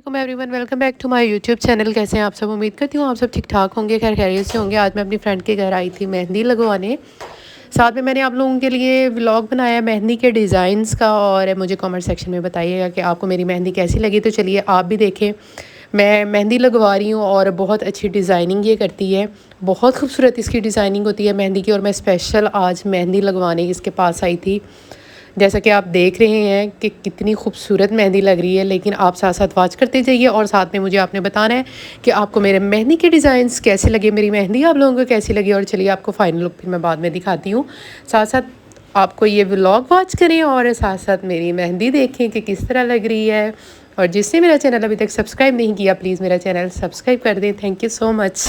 वालेकुम everyone, welcome back to my YouTube channel. कैसे हैं आप सब? उम्मीद करती हूँ आप सब ठीक ठाक होंगे, खैर खैरियत से होंगे। आज मैं अपनी फ्रेंड के घर आई थी मेहंदी लगवाने। साथ में मैंने आप लोगों के लिए व्लॉग बनाया मेहंदी के डिज़ाइंस का, और मुझे कमेंट सेक्शन में बताइएगा कि आपको मेरी मेहंदी कैसी लगी। तो चलिए आप भी देखें। मैं मेहंदी लगवा रही हूँ और बहुत अच्छी डिज़ाइनिंग ये करती है, बहुत खूबसूरत इसकी डिज़ाइनिंग होती है मेहंदी की। और मैं स्पेशल आज मेहंदी लगवाने इसके पास आई थी। जैसा कि आप देख रहे हैं कि कितनी खूबसूरत मेहंदी लग रही है, लेकिन आप साथ साथ वॉच करते जाइए और साथ में मुझे आपने बताना है कि आपको मेरे मेहंदी के डिज़ाइंस कैसे लगे, मेरी मेहंदी आप लोगों को कैसी लगी। और चलिए आपको फ़ाइनल लुक फिर मैं बाद में दिखाती हूँ। साथ साथ आपको ये व्लॉग वॉच करें और साथ साथ मेरी मेहंदी देखें कि किस तरह लग रही है। और जिसने मेरा चैनल अभी तक सब्सक्राइब नहीं किया, प्लीज़ मेरा चैनल सब्सक्राइब कर दें। Thank you so much.